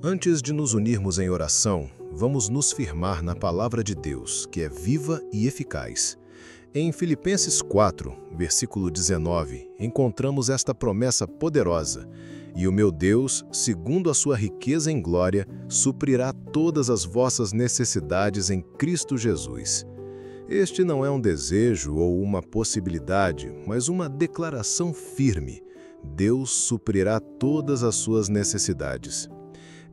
Antes de nos unirmos em oração, vamos nos firmar na palavra de Deus, que é viva e eficaz. Em Filipenses 4, versículo 19, encontramos esta promessa poderosa: "E o meu Deus, segundo a sua riqueza em glória, suprirá todas as vossas necessidades em Cristo Jesus." Este não é um desejo ou uma possibilidade, mas uma declaração firme. Deus suprirá todas as suas necessidades.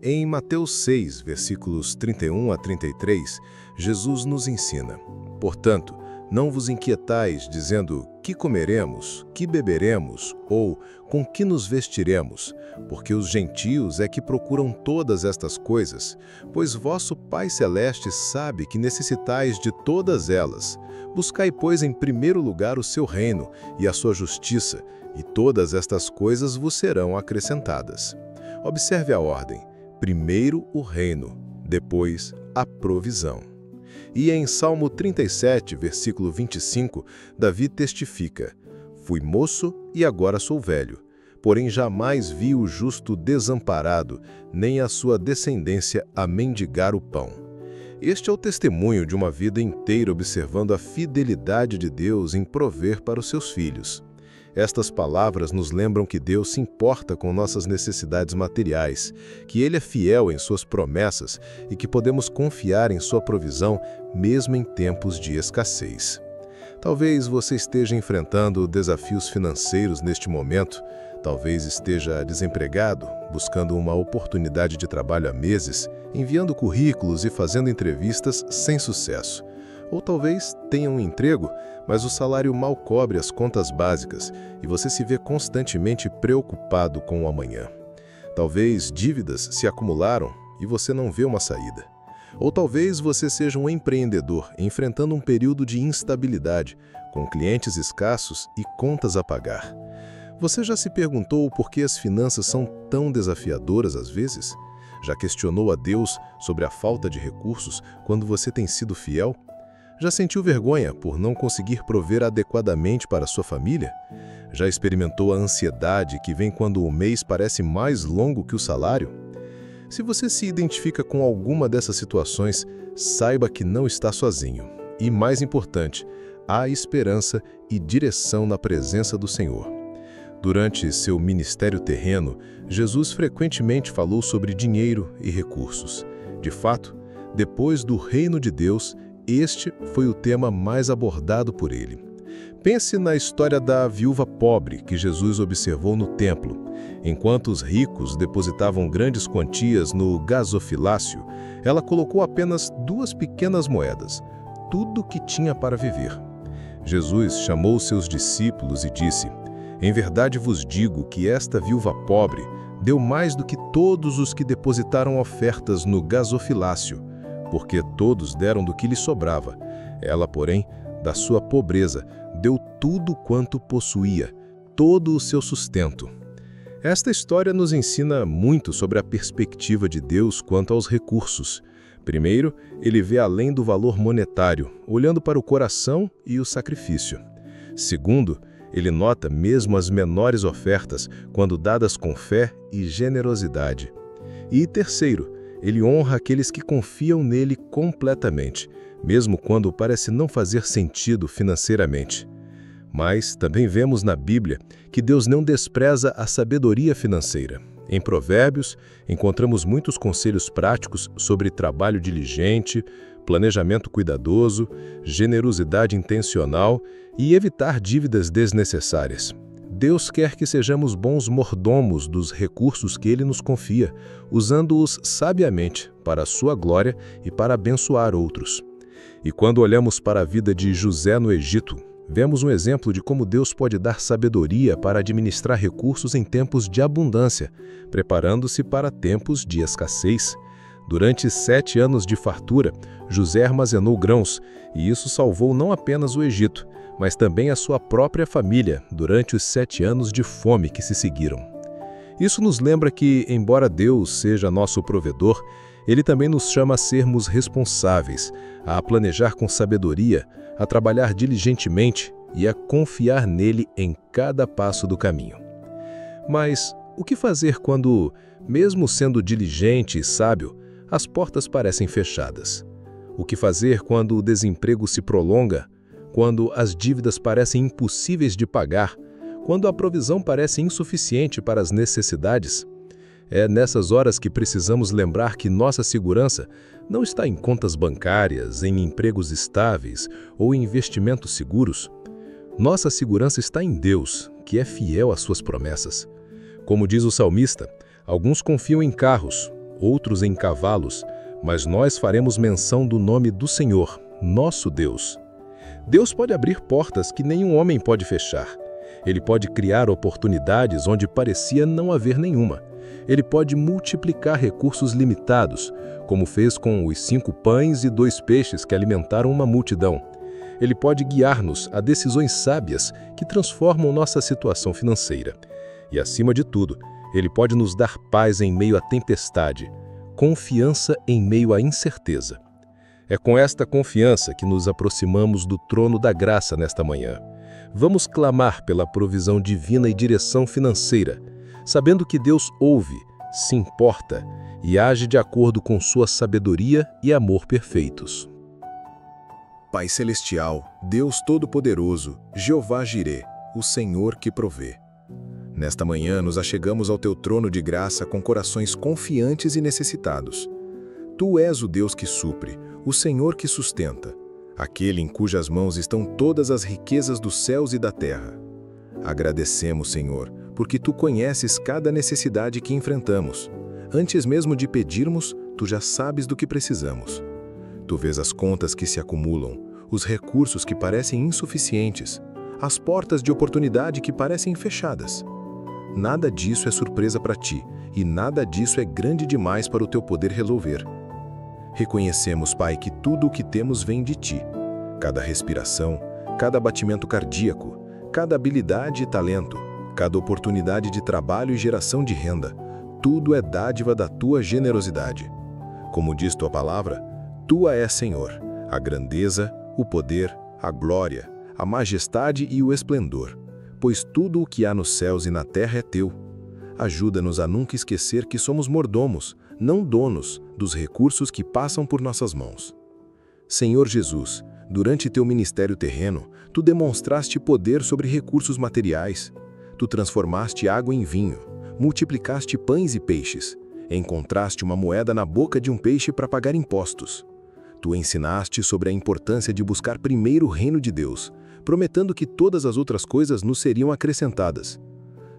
Em Mateus 6, versículos 31 a 33, Jesus nos ensina: "Portanto, não vos inquietais, dizendo, que comeremos, que beberemos, ou com que nos vestiremos, porque os gentios é que procuram todas estas coisas, pois vosso Pai Celeste sabe que necessitais de todas elas. Buscai, pois, em primeiro lugar o seu reino e a sua justiça, e todas estas coisas vos serão acrescentadas." Observe a ordem: primeiro o reino, depois a provisão. E em Salmo 37, versículo 25, Davi testifica: "Fui moço e agora sou velho, porém jamais vi o justo desamparado, nem a sua descendência a mendigar o pão." Este é o testemunho de uma vida inteira observando a fidelidade de Deus em prover para os seus filhos. Estas palavras nos lembram que Deus se importa com nossas necessidades materiais, que Ele é fiel em suas promessas e que podemos confiar em sua provisão mesmo em tempos de escassez. Talvez você esteja enfrentando desafios financeiros neste momento, talvez esteja desempregado, buscando uma oportunidade de trabalho há meses, enviando currículos e fazendo entrevistas sem sucesso. Ou talvez tenha um emprego, mas o salário mal cobre as contas básicas e você se vê constantemente preocupado com o amanhã. Talvez dívidas se acumularam e você não vê uma saída. Ou talvez você seja um empreendedor enfrentando um período de instabilidade, com clientes escassos e contas a pagar. Você já se perguntou por que as finanças são tão desafiadoras às vezes? Já questionou a Deus sobre a falta de recursos quando você tem sido fiel? Já sentiu vergonha por não conseguir prover adequadamente para sua família? Já experimentou a ansiedade que vem quando o mês parece mais longo que o salário? Se você se identifica com alguma dessas situações, saiba que não está sozinho. E, mais importante, há esperança e direção na presença do Senhor. Durante seu ministério terreno, Jesus frequentemente falou sobre dinheiro e recursos. De fato, depois do reino de Deus, este foi o tema mais abordado por ele. Pense na história da viúva pobre que Jesus observou no templo. Enquanto os ricos depositavam grandes quantias no gasofilácio, ela colocou apenas 2 pequenas moedas, tudo que tinha para viver. Jesus chamou seus discípulos e disse: "Em verdade vos digo que esta viúva pobre deu mais do que todos os que depositaram ofertas no gasofilácio, porque todos deram do que lhe sobrava. Ela, porém, da sua pobreza, deu tudo quanto possuía, todo o seu sustento." Esta história nos ensina muito sobre a perspectiva de Deus quanto aos recursos. Primeiro, ele vê além do valor monetário, olhando para o coração e o sacrifício. Segundo, ele nota mesmo as menores ofertas, quando dadas com fé e generosidade. E terceiro, ele honra aqueles que confiam nele completamente, mesmo quando parece não fazer sentido financeiramente. Mas também vemos na Bíblia que Deus não despreza a sabedoria financeira. Em Provérbios, encontramos muitos conselhos práticos sobre trabalho diligente, planejamento cuidadoso, generosidade intencional e evitar dívidas desnecessárias. Deus quer que sejamos bons mordomos dos recursos que Ele nos confia, usando-os sabiamente para a sua glória e para abençoar outros. E quando olhamos para a vida de José no Egito, vemos um exemplo de como Deus pode dar sabedoria para administrar recursos em tempos de abundância, preparando-se para tempos de escassez. Durante 7 anos de fartura, José armazenou grãos, e isso salvou não apenas o Egito, mas também a sua própria família durante os 7 anos de fome que se seguiram. Isso nos lembra que, embora Deus seja nosso provedor, Ele também nos chama a sermos responsáveis, a planejar com sabedoria, a trabalhar diligentemente e a confiar nele em cada passo do caminho. Mas o que fazer quando Mesmo sendo diligente e sábio, as portas parecem fechadas. O que fazer quando o desemprego se prolonga, quando as dívidas parecem impossíveis de pagar, quando a provisão parece insuficiente para as necessidades? É nessas horas que precisamos lembrar que nossa segurança não está em contas bancárias, em empregos estáveis ou em investimentos seguros. Nossa segurança está em Deus, que é fiel às suas promessas. Como diz o salmista, alguns confiam em carros, outros em cavalos, mas nós faremos menção do nome do Senhor, nosso Deus. Deus pode abrir portas que nenhum homem pode fechar. Ele pode criar oportunidades onde parecia não haver nenhuma. Ele pode multiplicar recursos limitados, como fez com os 5 pães e 2 peixes que alimentaram uma multidão. Ele pode guiar-nos a decisões sábias que transformam nossa situação financeira. E, acima de tudo, Ele pode nos dar paz em meio à tempestade, confiança em meio à incerteza. É com esta confiança que nos aproximamos do trono da graça nesta manhã. Vamos clamar pela provisão divina e direção financeira, sabendo que Deus ouve, se importa e age de acordo com sua sabedoria e amor perfeitos. Pai Celestial, Deus Todo-Poderoso, Jeová Jirê, o Senhor que provê. Nesta manhã nos achegamos ao Teu trono de graça com corações confiantes e necessitados. Tu és o Deus que supre, o Senhor que sustenta, aquele em cujas mãos estão todas as riquezas dos céus e da terra. Agradecemos, Senhor, porque Tu conheces cada necessidade que enfrentamos. Antes mesmo de pedirmos, Tu já sabes do que precisamos. Tu vês as contas que se acumulam, os recursos que parecem insuficientes, as portas de oportunidade que parecem fechadas. Nada disso é surpresa para Ti, e nada disso é grande demais para o Teu poder resolver. Reconhecemos, Pai, que tudo o que temos vem de Ti. Cada respiração, cada batimento cardíaco, cada habilidade e talento, cada oportunidade de trabalho e geração de renda, tudo é dádiva da Tua generosidade. Como diz Tua palavra, Tua é, Senhor, a grandeza, o poder, a glória, a majestade e o esplendor, pois tudo o que há nos céus e na terra é Teu. Ajuda-nos a nunca esquecer que somos mordomos, não donos, dos recursos que passam por nossas mãos. Senhor Jesus, durante Teu ministério terreno, Tu demonstraste poder sobre recursos materiais. Tu transformaste água em vinho, multiplicaste pães e peixes, encontraste uma moeda na boca de um peixe para pagar impostos. Tu ensinaste sobre a importância de buscar primeiro o reino de Deus, prometendo que todas as outras coisas nos seriam acrescentadas.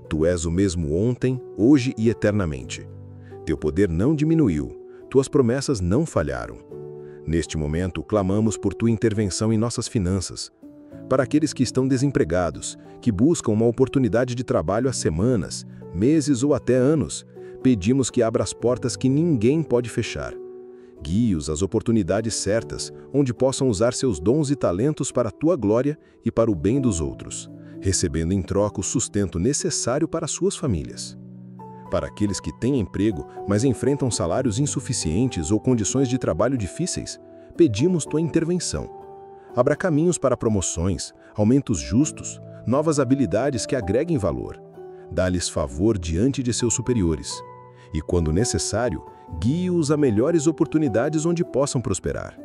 Tu és o mesmo ontem, hoje e eternamente. Teu poder não diminuiu, Tuas promessas não falharam. Neste momento, clamamos por Tua intervenção em nossas finanças. Para aqueles que estão desempregados, que buscam uma oportunidade de trabalho há semanas, meses ou até anos, pedimos que abra as portas que ninguém pode fechar. Guie-os às oportunidades certas, onde possam usar seus dons e talentos para a Tua glória e para o bem dos outros, recebendo em troca o sustento necessário para suas famílias. Para aqueles que têm emprego, mas enfrentam salários insuficientes ou condições de trabalho difíceis, pedimos Tua intervenção. Abra caminhos para promoções, aumentos justos, novas habilidades que agreguem valor. Dá-lhes favor diante de seus superiores. E, quando necessário, guie-os a melhores oportunidades onde possam prosperar.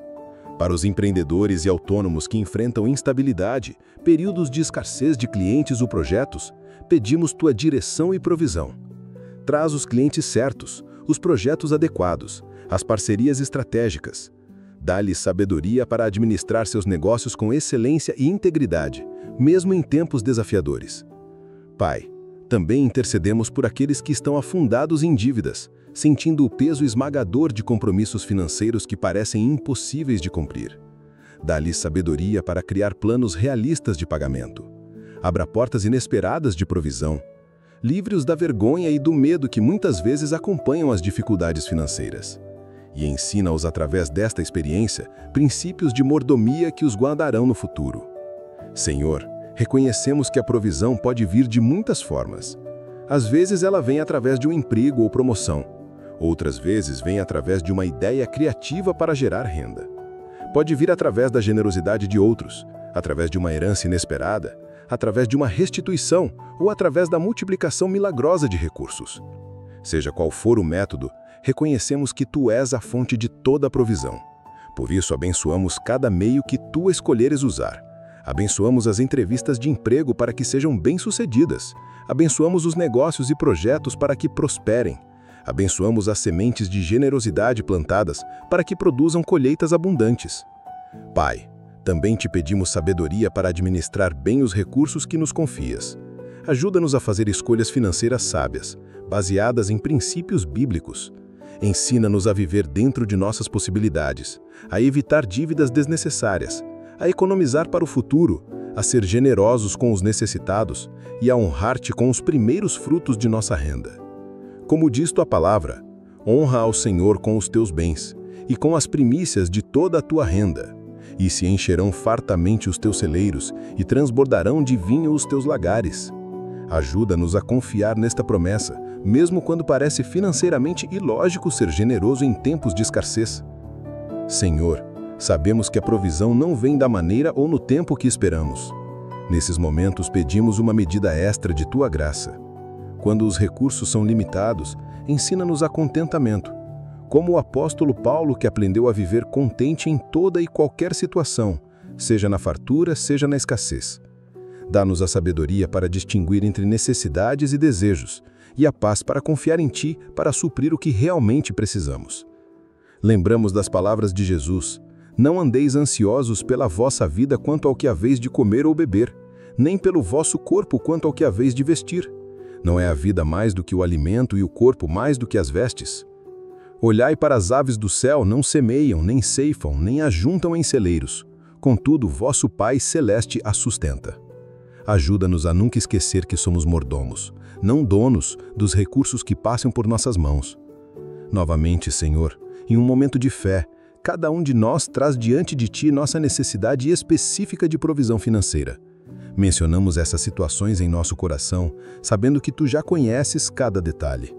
Para os empreendedores e autônomos que enfrentam instabilidade, períodos de escassez de clientes ou projetos, pedimos Tua direção e provisão. Traz os clientes certos, os projetos adequados, as parcerias estratégicas. Dá-lhes sabedoria para administrar seus negócios com excelência e integridade, mesmo em tempos desafiadores. Pai, também intercedemos por aqueles que estão afundados em dívidas, sentindo o peso esmagador de compromissos financeiros que parecem impossíveis de cumprir. Dá-lhes sabedoria para criar planos realistas de pagamento. Abra portas inesperadas de provisão. Livre-os da vergonha e do medo que muitas vezes acompanham as dificuldades financeiras. E ensina-os através desta experiência princípios de mordomia que os guardarão no futuro. Senhor, reconhecemos que a provisão pode vir de muitas formas. Às vezes ela vem através de um emprego ou promoção. Outras vezes vem através de uma ideia criativa para gerar renda. Pode vir através da generosidade de outros, através de uma herança inesperada, através de uma restituição ou através da multiplicação milagrosa de recursos. Seja qual for o método, reconhecemos que Tu és a fonte de toda a provisão. Por isso, abençoamos cada meio que Tu escolheres usar. Abençoamos as entrevistas de emprego para que sejam bem-sucedidas. Abençoamos os negócios e projetos para que prosperem. Abençoamos as sementes de generosidade plantadas para que produzam colheitas abundantes. Pai, também Te pedimos sabedoria para administrar bem os recursos que nos confias. Ajuda-nos a fazer escolhas financeiras sábias, baseadas em princípios bíblicos. Ensina-nos a viver dentro de nossas possibilidades, a evitar dívidas desnecessárias, a economizar para o futuro, a ser generosos com os necessitados e a honrar-Te com os primeiros frutos de nossa renda. Como diz Tua palavra, honra ao Senhor com os Teus bens e com as primícias de toda a Tua renda, e se encherão fartamente os Teus celeiros e transbordarão de vinho os Teus lagares. Ajuda-nos a confiar nesta promessa, mesmo quando parece financeiramente ilógico ser generoso em tempos de escassez. Senhor, sabemos que a provisão não vem da maneira ou no tempo que esperamos. Nesses momentos pedimos uma medida extra de Tua graça. Quando os recursos são limitados, ensina-nos a contentamento, como o apóstolo Paulo, que aprendeu a viver contente em toda e qualquer situação, seja na fartura, seja na escassez. Dá-nos a sabedoria para distinguir entre necessidades e desejos, e a paz para confiar em Ti para suprir o que realmente precisamos. Lembramos das palavras de Jesus: não andeis ansiosos pela vossa vida quanto ao que haveis de comer ou beber, nem pelo vosso corpo quanto ao que haveis de vestir. Não é a vida mais do que o alimento e o corpo mais do que as vestes? Olhai para as aves do céu, não semeiam, nem ceifam, nem ajuntam em celeiros. Contudo, vosso Pai Celeste as sustenta. Ajuda-nos a nunca esquecer que somos mordomos, não donos dos recursos que passam por nossas mãos. Novamente, Senhor, em um momento de fé, cada um de nós traz diante de Ti nossa necessidade específica de provisão financeira. Mencionamos essas situações em nosso coração, sabendo que Tu já conheces cada detalhe.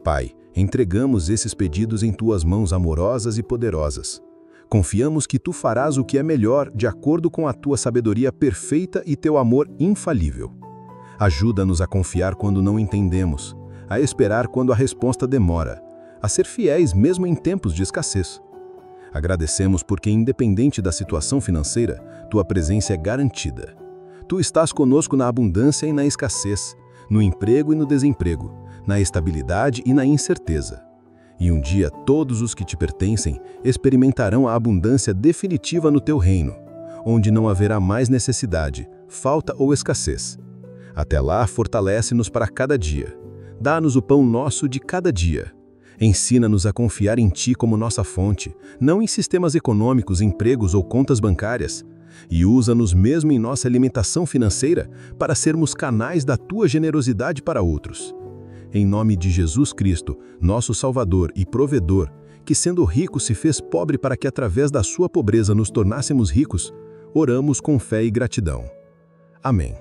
Pai, entregamos esses pedidos em Tuas mãos amorosas e poderosas. Confiamos que Tu farás o que é melhor de acordo com a Tua sabedoria perfeita e Teu amor infalível. Ajuda-nos a confiar quando não entendemos, a esperar quando a resposta demora, a ser fiéis mesmo em tempos de escassez. Agradecemos porque, independente da situação financeira, Tua presença é garantida. Tu estás conosco na abundância e na escassez, no emprego e no desemprego, na estabilidade e na incerteza. E um dia todos os que Te pertencem experimentarão a abundância definitiva no Teu reino, onde não haverá mais necessidade, falta ou escassez. Até lá, fortalece-nos para cada dia. Dá-nos o pão nosso de cada dia. Ensina-nos a confiar em Ti como nossa fonte, não em sistemas econômicos, empregos ou contas bancárias. E usa-nos mesmo em nossa alimentação financeira para sermos canais da Tua generosidade para outros. Em nome de Jesus Cristo, nosso Salvador e Provedor, que sendo rico se fez pobre para que através da Sua pobreza nos tornássemos ricos, oramos com fé e gratidão. Amém.